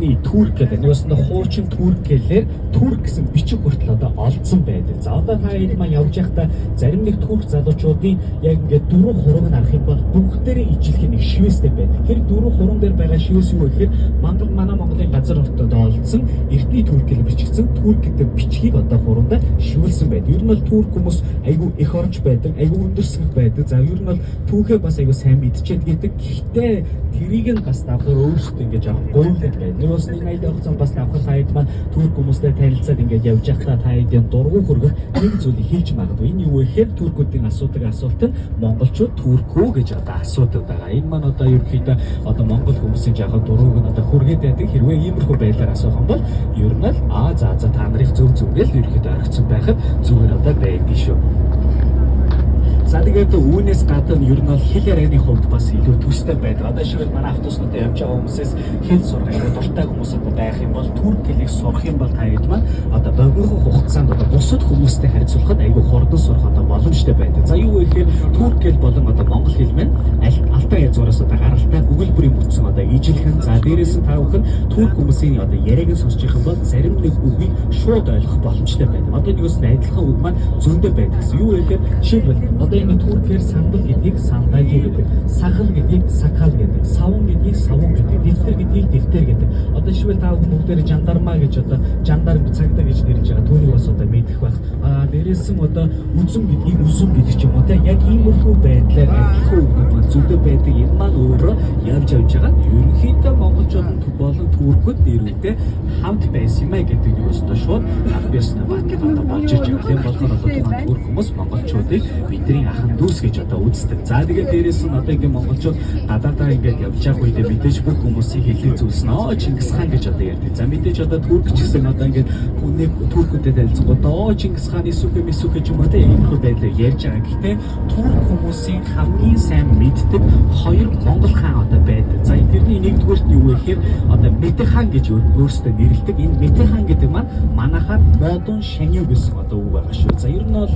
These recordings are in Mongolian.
эртний Турк гэдэг. Нэгөөсөндөө хуучин Турк гэлээр Турк гэсэн бичиг хүртэл одоо олдсон байдаг. За одоо та хэд маань явж байхдаа зарим нэг Турк залуучуудын яг ингээд дөрвөн хураг нь харах юм бол бүгдээрээ ижилхэн нэг шивэстэй байдаг. Тэр дөрвөн хуран дээр байгаа шивэс юу гэхээр манай Монголын газар нутгад олдсон эртний Турк гэлээр бичигдсэн Турк гэдэг бичгийг одоо хурандаа шивэлсэн байдаг. Ер нь бол Турк хүмүүс айгүй их орж байдаг, айгүй өндөрсгөх байдаг. За ер нь бол түүхээ бас айгүй сайн мэдчихэд гэдэг. Гэхдээ тэрийг нь бас давхар өөрсдөө ингэж авах гуйлдаг байна. Нэгээс нэг найд явахсан бас давхар хаяд маань Турк хүмүүстэй танилцаад ингэж явж байхдаа та хэдийн дургуй хөргөх нэг зүйлийг хэлж магадгүй. Энэ юу вэ гэхээр туркуудын асуудаг асуулт нь монголчууд турк үү гэж одоо асуудаг байгаа. Энэ маань одоо ерөнхийдөө одоо монгол хүмүүсийн жаахан дурууг нь одоо хүргээд байдаг. Хэрвээ иймэрхүү байдлаар асуух юм бол ер нь л за та нарын зөв зүгэл ерөнхийдөө оригдсон байхад зүгээр одоо байдаг шүү. За тэгээд үүнээс гадна ер нь бол хэл ярианы хувьд бас илүү төстэй байдаг. Одоо шийдэл манай автобуснууд явж байгаа хүмүүсээс хэл сурах юм дуртай хүмүүс одоо байх юм бол турк хэлийг сурах юм бол та хэд маань одоо богино хугацаанд одоо бусад хүмүүстэй харьцуулахад айгүй хурдан сурах одоо боломжтой байдаг. За юу вэ гэхээр турк хэл болон одоо монгол хэл маань алтай язгуураас одоо гаралтай өгүүлбэрийн бүтсэн одоо ижилхэн. За дээрээс нь та бүхэн турк хүмүүсийн одоо яриаг нь сонсчих юм бол зарим нэг үгийг шууд ойлгох боломжтой байдаг. Одоо нэгээс нь адилхан үг маань зөндөө байдаг гэсэн. Юу вэ гэхээр жишээлбэл одоо энэ туркээр сандал гэдгийг сандал гэдэг, сахал гэдгийг сакал гэдэг, савн гэдгийг савн гэдэг, дэвтэр гэдгийг дэвтэр гэдэг. Одоо жишээлбэл та бүгдээр жандармаа гэж одоо жандарм цагдаа гэж нэрж байгаа. Түүнийг бас одоо мэдэх байх. Дээрээс нь одоо үзүм гэдгийг үзүм гэдэг ч юм уу. Яг иймэрхүү байдлаар адилхан үгнүүд маань зөндөө байдаг. Энэ маань өөрөө явж байгаа. Ерөнхийдөө монголчууд болон туркууд нэрүүдээ хамт байсан юм а гэдэг нь өстө шууд авьяасна батлаа болж ирж байгаа. Тийм болохоор одоо тухайн турк хүмүүс монголчуудыг бидний ахан дүүс гэж одоо үздэг. За тэгээд дээрээс нь одоо ингээд монголчууд гадаадаа ингээд явж байгаа үедээ мэдээж бүх хүмүүсийн хэллэг зүйлсэн. Чингис хаан гэж одоо ярьдаг. За мэдээж одоо турк ч гэсэн одоо ингээд хүнийг туркүүдэд танилцгоо. Чингис хааны сүхэ ч юм уу тийм их байдлаар ярьж байгаа. Гэхдээ турк хүмүүсийн хамгийн сайн мэддэг хоёр монгол хаан одоо байдаг. За тэрний нэгдүгээрт нь юу вэ гэхээр одоо Мэтэ хаан гэж өөрсдөө нэрлэдэг. Энэ Мэтэ хаан гэдэг маань манайхаар модон шанью гэсэн одоо үг байгаа шүү. За ер нь бол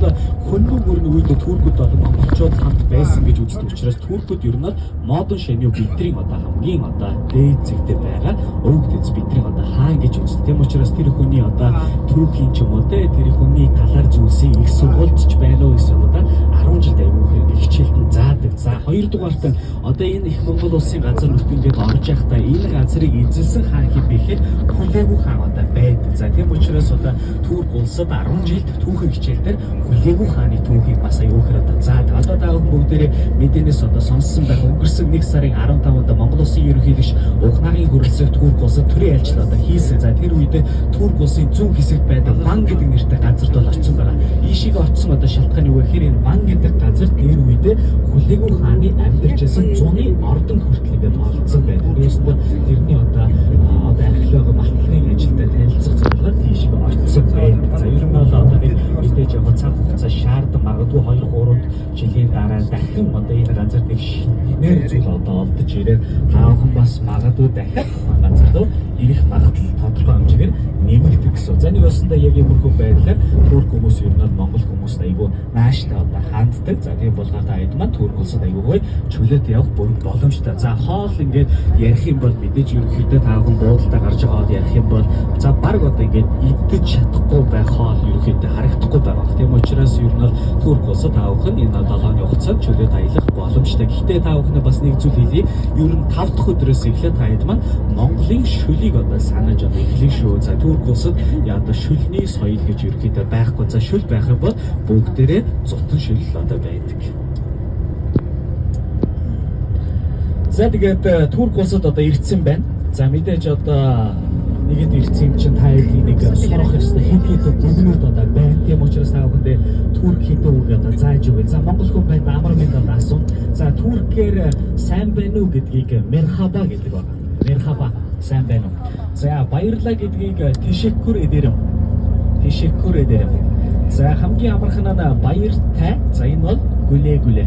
хөндлөг бүрний үед туркууд болон монголчууд хамт байсан гэж үздэг учраас туркууд ер нь модон шанью бидний одоо хамгийн одоо дээд зэгтээ байгаа өвгдөц бидний одоо хаан гэж үздэг. Тийм учраас тэр хүний одоо түүхийн ч юм уу тэр хүний талаар зүйлсийг их сургуульч байна уу гэсэн одоо 10 жилд аягүй хэрэг хичээлтэн заадаг. За хоёрдугаарт одоо энэ их Монгол улсын газар нутгийг орж явахдаа энэ газрыг эзэлсэн хаан хэн бэ гэхээр Хүлээгүү хаан одоо байдаг. За тийм учраас одоо турк улсад 10 жилд түүхэн хичээлдэр Хүлээгүү хааны түүхийг бас аягүй хэрэг одоо заадаг. Одоо та бүгдээрээ мэдээнээс одоо сонссон байх өнгөрсөн 1 сарын 15-нд Монгол улсын ерөнхийлөгч Ухнагийн хөрөлсөг турк улсад төрийн айлчлал одоо хийсэн. За тэр үед турк улсын зүүн хэсэгт байдаг Ван гэдэг нэртэй газарт бол очсон байгаа. Ийшээ очсон одоо шалтгаан юу вэ гэхээр энэ Ван гэдэг газар тэр үед Хүлээгүү хааны амьдарчсан зуны ордон хүртэл ингээд олдсон байдаг. Өөрөөр тэрний одоо археологи матлагын ажилдаа танилцах зорилгоор тийшээ очсон байдаг. За ер нь бол одоо мэдээж яг цаг хугацаа шаардсан магадгүй 2-3 жилийн дараа дахин одоо энэ газар нэг шинээр зүйл одоо олдож ирээд таахан бас магадгүй дахиад газар руу ирэх магадлал тодорхой хэмжээгээр нэмэгдэх гэсэн. За нэг өсөндөө яг иймэрхүү байдлаар турк хүмүүс ер нь монгол хүмүүст айгүй нааштай одоо ханддаг. За тийм болгоод аяд маань турк улсад айгүйгой чөлөөт явах боломжтой. За хоол ингээд ярих юм бол мэдээж ерөнхийдөө таахан буудалтай гарч аваад ярих юм бол за баг одоо ингээд идэж чадахгүй байх хоол ерөнхийдөө харагдахгүй байгаа. Тийм учраас ер нь турк улсад таавхан энэ 7 оны хугацаанд чөлөөт аялах боломжтой. Гэхдээ таавхан бас нэг зүйл хэлье. Ер нь 5 дахь өдрөөс эхлээд аяд маань Монголын шөлийг одоо санаж одоо эхлэх шүү. За турк улсад одоо шөлний соёл гэж ерөнхийдөө байхгүй. За шөл байх юм бол бүгдээрээ зутан шөл одоо байдаг. За тэгээд турк улсад одоо ирсэн байна. За мэдээж одоо нэгэд ирсэн чинь та нэг сурах ёстой хэдийгээр бүгнүүд одоо байна. Тийм учраас та бүхэндээ турк хэдэн үг одоо зааж өгье. За монгол хүн байна амар мэд одоо асуу. За туркээр сайн байна уу гэдгийг мерхаба гэдэг байна. Мерхаба сайн байна уу? За баярлалаа гэдгийг тишеккүр эдэрем. Тишеккүр эдэрем. За хамгийн амархан нь баяртай. За энэ бол гүлээ.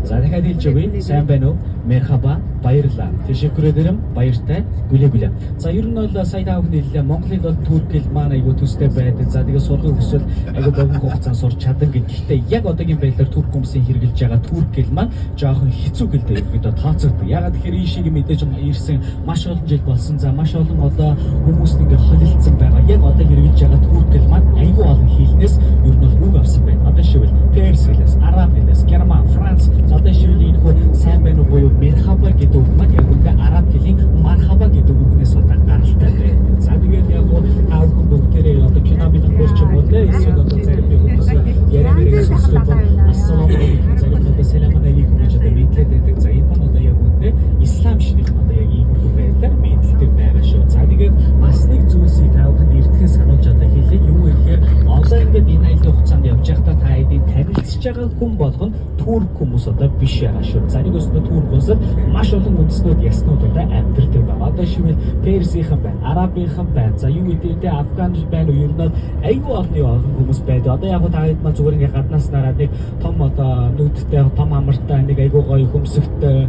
За дахиад хэлж өгье. Сайн байна уу? Мерхаба, баярлалаа. Тэшэкүрэ баяртай. Гүлээ. За ер нь бол сая та бүхэн хэллээ. Монголын бол Турк хэл маань айгуу төстэй байдаг. За тэгээ сургах хүсвэл айгуу богино хугацаанд сурч чадан гэхдээ яг одоогийн байдлаар турк хүмүүсийн хэрэгжилж байгаа турк хэл маань жоохон хэцүү хэлтэй ерөөдөө тооцогддог. Ягаад тэгэхээр энэ шиг мэдээж ирсэн маш олон жил болсон. За маш олон одоо хүмүүс ингээ холилдсон байгаа. Яг одоо хэрэгжилж байгаа турк хэл маань айгуу олон хэлнээс ер нь үг авсан байна. Одоо шивэл перс хэлээс, араб хэлээс, герман, франц. Одоо шивэл энэ хөө сайн байна уу буюу мерхаба гэдэг үг маань яг үндэ араб хэлийн мархаба гэдэг үгнээс одоо гаралтай байдаг. За тэгээд яг гоо аав бүгдээрээ одоо кино мэдэн ч юм уу те эсвэл одоо зарим хүмүүс яриа сонсдог бол ассаламу алейкум зарим одоо салам алейкум гэж одоо мэдлээд байдаг. За энэ маань одоо яг үндэ ислам шинийх одоо яг иймэрхүү байдлаар мэдлдэг байгаа шүү. За тэгээд бас нэг зүйлсийг та бүхэнд эртхэн сануулж одоо хэлээ. Юу гэхээр одоо ингээд энэ айлын хугацаанд явж байхдаа та хэдийн танилцж байгаа хүн болгоно турк хүмүүс одоо биш яа шүү. За нэг өстө турк улсад маш олон үндэстнүүд яснууд одоо амьдардаг байна. Одоо шивэл персийнхэн байна, арабийнхэн байна. За юу гэдэг афган байна уу ер нь айгүй олон хүмүүс байдаг. Одоо яг та хэд маа зүгээр ингээд гаднаас нараад нэг том одоо нүдтэй том амартай нэг айгүй гоё хөмсөгтэй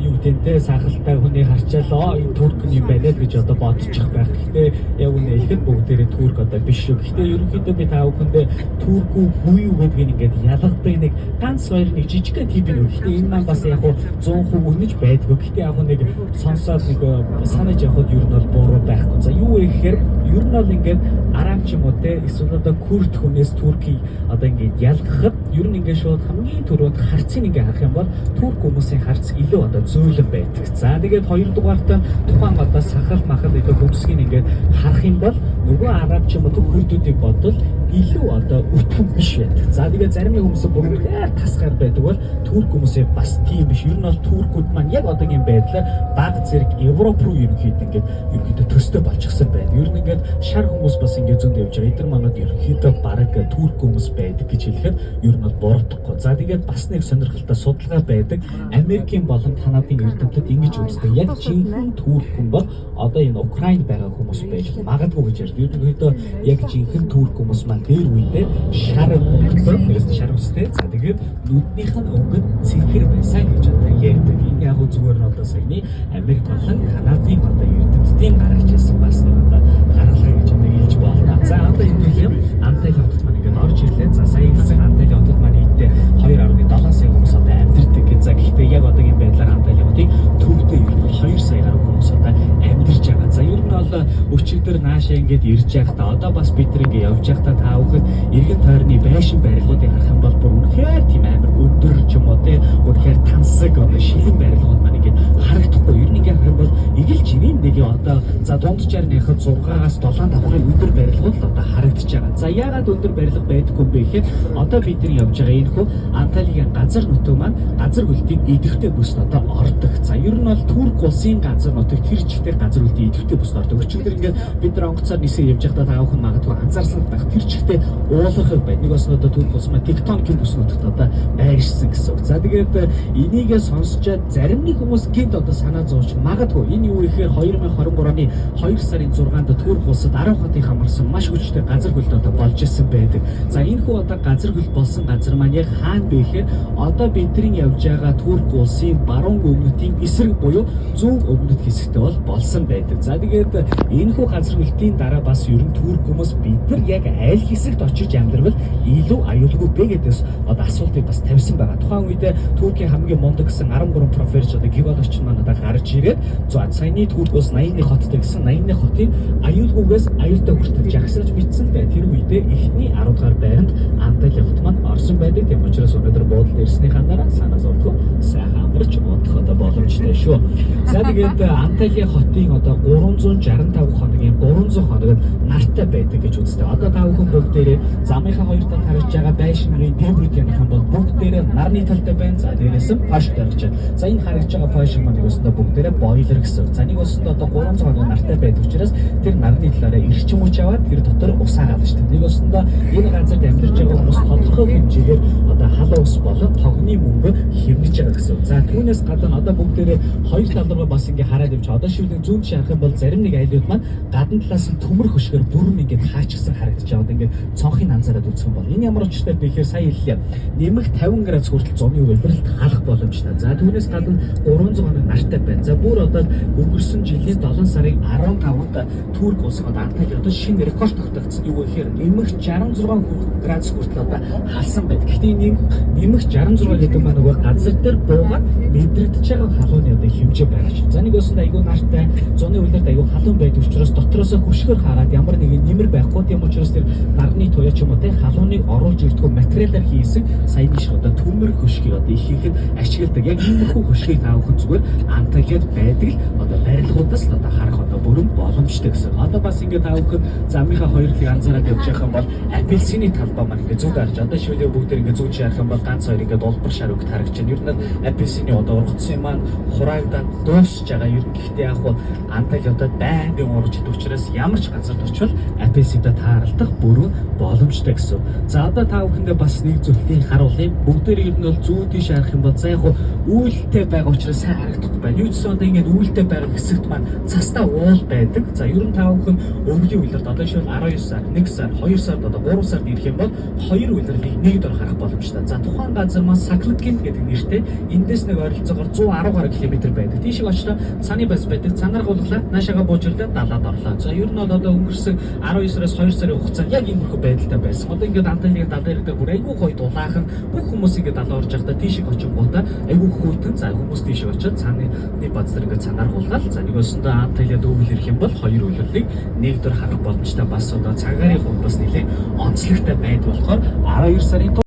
юу гэдэг сахалтай хүний харчаалаа энэ турк юм байна л гэж одоо бодчих байх. Гэхдээ яг үнэ ихэд бүгдээрээ турк одоо биш шүү. Гэхдээ ерөнхийдөө би та бүхэндээ турк үгүй юу гэдгийг ингээд ялгадаг нэг ганц хоёр нэг жижигхэн тип нэг. Гэхдээ энэ маань бас яг 100% үнэж байдгүй. Гэхдээ яг нэг сонсоод нэг санаж явахад ер нь бол буруу байхгүй. За юу вэ гэхээр ер нь бол ингээд араб ч юм уу те эсвэл одоо курд хүнээс туркийг одоо ингээд ялгахад ер нь ингээд шууд хамгийн түрүүнд харцыг ингээд харах юм бол турк хүмүүсийн харц илүү одоо зөөлөн байдаг. За тэгээд хоёрдугаарт тухайн одоо сахал махал гэдэг хөвсгийг ингээд харах юм бол нөгөө араб ч юм уу курдуудыг бодвол илүү одоо өтгөн биш байдаг. За тэгээд зарим хүмүүс бүгдээр тасгаар байдаг бол турк хүмүүсээ бас тийм биш. Ер нь бол туркууд маань яг одоогийн байдлаар баг зэрэг Европ руу ерөнхийдөө төстэй болчихсон байна. Ер нь ингээд шар хүмүүс бас ингээд зөнд явж байгаа. Эдгээр манад ерөнхийдөө бараг турк хүмүүс байдаг гэж хэлэхэд ер нь бол буруудахгүй. За тэгээд бас нэг сонирхолтой судалгаа байдаг. Америкийн болон Канадын эрдэмтэд ингэж үздэг. Яг жинхэнэ турк хүн бол одоо энэ Украинд байгаа хүмүүс байж магадгүй гэж ярьдаг. Ерөнхийдөө яг жинхэнэ турк хүмүүс маань дээр үедээ шар өнгөтэй нэгс шар үстэй. За тэгээд нүднийх нь өнгөд цэнхэр байсан гэж одоо ярьдаг. Энэ яг зүгээр нь одоо саяны Америк болон Канадын одоо эрдэмтдийн гаргаж ирсэн бас нэг одоо гаргалгаа гэж одоо хэлж болно. За одоо энэ юм Анталия хотод маань ингээд орж ирлээ. За сая хэлсэн Анталия хотод маань нийтдээ 2.7 сая хүмүүс одоо амьдардаг гэж. За гэхдээ яг одоогийн байдлаар Анталия хотын төвдөө ер нь 2 сая гаруй хүмүүс одоо амьдарч байгаа. За ер нь бол өчигдөр наашаа ингээд ирж байхдаа одоо бас бид нэг явж байхдаа та бүхэн эргэн тойрны байшин барилгуудыг харах юм бол бүр үнэхээр тийм амар өндөр ч юм уу те үнэхээр тансаг одоо шилэн барилгууд маань ингээд харагдахгүй. Ер нь ингээд харах юм бол ижил жирийн нэг одоо за дунджаар нэхэд 6-аас 7 давхрын өндөр барилгууд л одоо харагдаж байгаа. За яагаад өндөр барилга байдаггүй юм бэ гэхээр одоо бид нар явж байгаа энэ хүү Анталигийн газар нутаг маань газар хөлтийн идэвхтэй бүсд одоо ордог. За ер нь бол турк улсын газар нутагт тэр чигтэр газар хөлтийн идэвхтэй бүсд ордог. Өчигдөр ингээд бид нар онгоцоор нисээ явж байхдаа та бүхэн магадгүй анзаарсан байх тэр чигтээ уулархаг байна. Нэг бас одоо турк улс маань тектоникийн бүс нутагт одоо байршсан гэсэн үг. За тэгээд энийгээ сонсчоод зарим нэг хүмүүс гинт одоо санаа зовж магадгүй энэ юу ихээр 2023 оны 2 сарын 6-нд турк улсад 10 хотыг хамарсан маш хүчтэй газар хөлт одоо болж исэн байдаг. За энэ хүү одоо газар хөлт болсон газар маань яг хаана бэ гэхээр одоо бидний явж байгаа турк улсын баруун өмнөдийн эсрэг буюу зүүн өмнөд хэсэгтээ бол болсон байдаг. За тэгээд энэ хүү газар хөлтийн дараа бас ерөн турк хүмүүс бид нар яг аль хэсэгт очиж амьдрал илүү аюулгүй бэ гэдээс одоо асуултыг бас тавьсан байгаа. Тухайн үед Туркийн хамгийн мундаг гэсэн 13 профессор одоо Гигол орчин маань одоо гарч ирээд саяны турк улс 81 хоттой гэсэн 81 хотын аюулгүйгээс аюултай хүртэл жагсааж бичсэн бай. Тэр үедээ эхний 10 дугаар байранд Анталия хот маань орсон байдаг. Тийм учраас өнөөдөр буудалд ирснийхаа дараа санаа зовдгоо сайхан амарч унтах одоо боломжтой шүү. За тэгээд Анталия хотын одоо 365 хоногийн 300 хоногт нартай байдаг гэж үздэг. Одоо та бүхэн бүгдээрээ замынхаа хоёр талд харж байгаа байшингийн тээврүүд ярих юм бол бүгдээрээ нарны талтай байна. За дээрээс нь пош тавьж байна. За энэ харагдж байгаа пош маань өстө бүгдээрээ бойлер гэсэн. За нэг өстө одоо 300 хоногийн нартай байдаг учраас тэр нарны талаараа эрчим хүч аваад тэр дотор усаагаад шүү дээ. Нэг өсөндөө энэ газарт амьдарч байгаа хүмүүс тодорхой хэмжээгээр одоо халуун ус болон тогны мөнгө хэмнэж байгаа гэсэн. За түүнээс гадна одоо бүгдээрээ хоёр тал руу бас ингээ хараад явж одоо шивлийн зүүн тишээ харах юм бол зарим нэг айлууд маань гадна талаас нь төмөр хөшгөр бүрэн ингээ хаачсан харагдаж байгаа. Ингээ цонхыг анзаараад үзэх юм бол энэ ямар учиртай бэ гэхээр сая хэллээ. Нэмэх 50 градус хүртэл зуны үйлрэлт халах боломжтой. За түүнээс гадна 300 хоног нартай байна. За бүр одоо өнгөрсөн жилийн 7 сарын 15-нд Турк улс одоо Анталид одоо шинэ рекорд тогтоогдсон. Юу гэхээр нэмэх 66 градус хүртэл одоо халсан байдаг. Гэхдээ нэмэх 66 гэдэг маань нөгөө газар дээр буугаад мэдрэгдэж байгаа халууны одоо хэмжээ байгаа шүү. За нэг өсөнд айгүй нартай зуны үйлрэлт айгүй халуун байдаг учраас дотроос хөшгөр хараад ямар нэгэн нэмэр байхгүй тийм учраас тэр нарны туяа ч юм уу те халууныг оруулж ирдгүү материалаар хийсэн саяны шиг одоо төмөр хөшгийг одоо их ихэд ашигладаг. Яг иймэрхүү хөшгийг таавах зүгээр Анталид байдаг л одоо барилгуудаас л одоо харах одоо бүрэн боломжтой гэсэн. Одоо бас ингээд таавах замынхаа хоёрлыг анзаараад явж байгаа юм бол апельсины талбай маань ингээд зүг харж одоо шивлээ бүгдээр ингээд зүг шарах юм бол ганц хоёр ингээд улбар шар өгт харагч байна. Ер нь апельсины одоо ургацсан маань хураагдаад дуусч байгаа. Ер нь гэхдээ яг хуу Анталидад байнгын урж идэх учраас ямар ч газарт очивол апельсинтай тааралдах бүрэн боломжтой гэсэн. За одоо та бүхэндээ бас нэг зүйлийг харуулъя. Бүгдээр ер нь бол зүүн тийш харах юм бол за яг үйлдэлтэй байгаа учраас сайн харагдахгүй байна. Юу ч гэсэн одоо ингээд үйлдэлтэй байгаа хэсэгт маань цастаа уул байдаг. За ер нь та бүхэн өвлийн үйлрэлт одоо шил 12 сар, 1 сар, 2 сард одоо 3 сард ирэх юм бол хоёр үйлрэлийг нэг дор харах боломжтой. За тухайн газар маань Саклгин гэдэг нэртэй эндээс нэг ойролцоогоор 110 гаруй километр байдаг. Тийшээ очлоо цааны баз байдаг. Цанаар гулглаа наашаага буужирлаа далаад орлоо. За ер нь бол одоо өнгөрсөн 12 сараас 2 сарын хугацаанд яг иймэрхүү байдалтай байсан. Одоо ингээд Анталигийн далайн дээр бүр айгүй гоё дулаахан бүх хүмүүс ингээд далаа орж явахдаа тийшээ очингуудаа айгүй хүүтэн за хүмүүс тийшээ очиод цааны баз дээр ингээд цанаар гулгаал. За нэг өсөндөө Анталид өвөл ирэх юм бол хоёр үйлрэлийг нэг дор харах боломжтой бас одоо цагаарын хувьд бас нэлээд онцлогтой байдаг болохоор 12 сарын